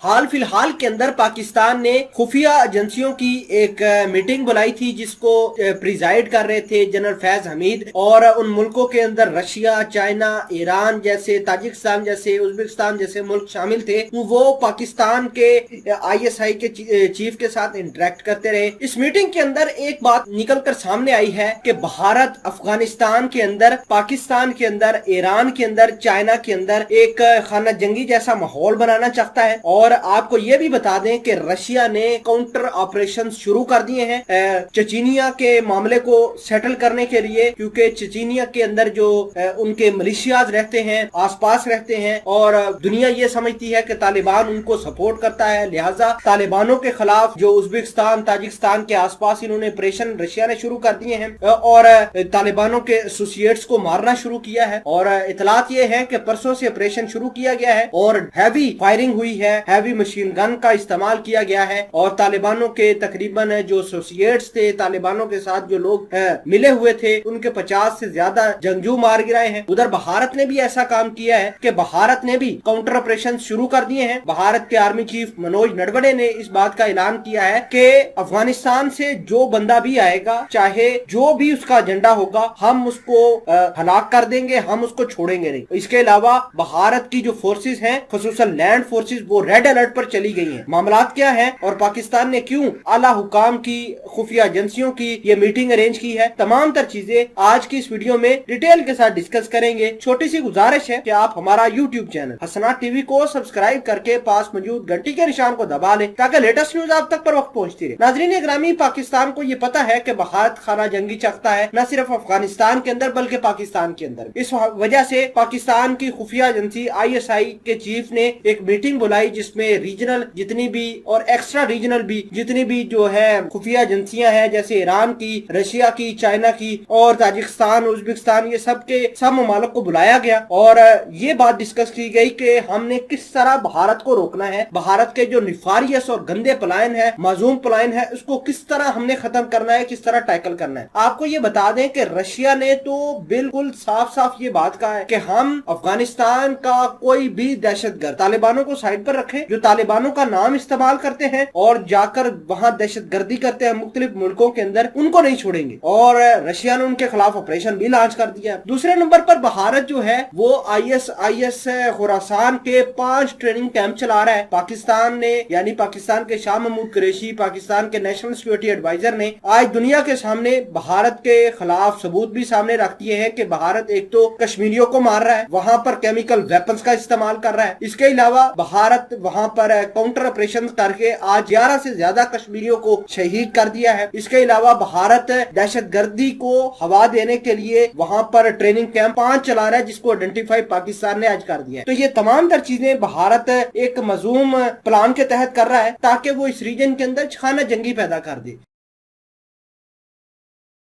हाल फिलहाल के अंदर पाकिस्तान ने खुफिया एजेंसियों की एक मीटिंग बुलाई थी जिसको प्रिजाइड कर रहे थे जनरल फैज हमीद, और उन मुल्कों के अंदर रशिया, चाइना, ईरान जैसे, ताजिकिस्तान जैसे, उज्बेकिस्तान जैसे मुल्क शामिल थे। वो पाकिस्तान के ISI के चीफ के साथ इंटरेक्ट करते रहे। इस मीटिंग के अंदर एक बात निकल कर सामने आई है कि भारत अफगानिस्तान के अंदर, पाकिस्तान के अंदर, ईरान के अंदर, चाइना के अंदर एक खाना जंगी जैसा माहौल बनाना चाहता है। और आपको ये भी बता दें कि रशिया ने काउंटर ऑपरेशन शुरू कर दिए हैं चचीनिया के मामले को सेटल करने के लिए, क्योंकि चचीनिया के अंदर जो उनके मलेशियाज रहते हैं, आसपास रहते हैं, और दुनिया ये समझती है कि तालिबान उनको सपोर्ट करता है। लिहाजा तालिबानों के खिलाफ जो उज्बेकिस्तान, ताजिकिस्तान के आसपास इन्होंने ऑपरेशन रशिया ने शुरू कर दिए हैं और तालिबानों के एसोसिएट्स को मारना शुरू किया है। और इतलात ये है कि परसों से ऑपरेशन शुरू किया गया है और हैवी फायरिंग हुई है, हैवी मशीन गन का इस्तेमाल किया गया है, और तालिबानों के तकरीबन जो एसोसिएट्स थे, तालिबानों के साथ जो लोग मिले हुए थे, उनके 50 से ज्यादा जंगजू मार गिराए हैं। उधर भारत ने भी ऐसा काम किया है कि भारत ने भी काउंटर ऑपरेशन शुरू कर दिए हैं। भारत के आर्मी चीफ मनोज नरवणे ने इस बात का ऐलान किया है कि अफगानिस्तान से जो बंदा भी आएगा, चाहे जो भी उसका एजेंडा होगा, हम उसको हलाक कर देंगे, हम उसको छोड़ेंगे नहीं। इसके अलावा भारत की जो फोर्सेस हैं, खसूसन लैंड फोर्सेस, वो रेड अलर्ट पर चली गई हैं। मामलात क्या है और पाकिस्तान ने क्यों आला हुकाम की, खुफिया एजेंसियों की ये मीटिंग अरेंज की है, तमाम तर चीजें आज की इस वीडियो में डिटेल के साथ डिस्कस करेंगे। छोटी सी गुजारिश है कि आप हमारा यूट्यूब चैनल हसनात टीवी को सब्सक्राइब करके पास मौजूद घंटी के निशान को दबा लें ताकि लेटेस्ट न्यूज आप तक पर वक्त पहुंचती रहे। नाजरीन ग्रामी, पाकिस्तान को ये पता है कि भारत खाना जंगी चाहता है, न सिर्फ अफगानिस्तान के अंदर बल्कि पाकिस्तान के अंदर। इस वजह से पाकिस्तान की खुफिया एजेंसी ISI के चीफ ने एक मीटिंग बुलाई जिसमें रीजनल जितनी भी और एक्स्ट्रा रीजनल भी जितनी भी जो है खुफिया एजेंसियां हैं, जैसे ईरान की, रशिया की, चाइना की और ताजिकिस्तान, उज्बेकिस्तान, ये सब के सब ममालिक को बुलाया गया और ये बात डिस्कस की गई कि हमने किस तरह भारत को रोकना है, भारत के जो निफारियस और गंदे पलायन है, मासूम पलायन है, उसको किस तरह हमने खत्म करना है, किस तरह टैकल करना है। आपको ये बता दें कि रशिया ने तो बिल्कुल साफ साफ ये बात कहा है कि हम अफगानिस्तान का कोई भी दहशतगर्द, तालिबानों को साइड पर रखें जो तालिबानों का नाम इस्तेमाल करते हैं और जाकर वहां दहशतगर्दी करते हैं मुख्तलिफ मुल्कों के अंदर, उनको नहीं छोड़ेंगे। और रशिया ने उनके खिलाफ ऑपरेशन भी लॉन्च कर दिया। दूसरे नंबर पर भारत जो है वो ISIS खुरासान के 5 ट्रेनिंग कैंप चला रहा है। पाकिस्तान ने, यानी पाकिस्तान के शाह महमूद कुरैशी, पाकिस्तान के नेशनल सिक्योरिटी एडवाइजर ने आज दुनिया के सामने भारत के खिलाफ सबूत भी सामने रख दिए हैं कि भारत एक तो कश्मीरियों को मार रहा है, वहां पर केमिकल वेपन्स का इस्तेमाल कर रहा है। इसके अलावा भारत वहां पर काउंटर ऑपरेशन करके आज 11 से ज्यादा कश्मीरियों को शहीद कर दिया है। इसके अलावा भारत दहशतगर्दी को हवा देने के लिए वहां पर ट्रेनिंग कैंप 5 चला रहा है, जिसको आइडेंटिफाई पाकिस्तान ने आज कर दिया है। तो ये तमाम तर चीजें भारत एक मजूम प्लान के तहत कर रहा है ताकि वो इस रीजन के अंदर खाना जंगी पैदा कर दे।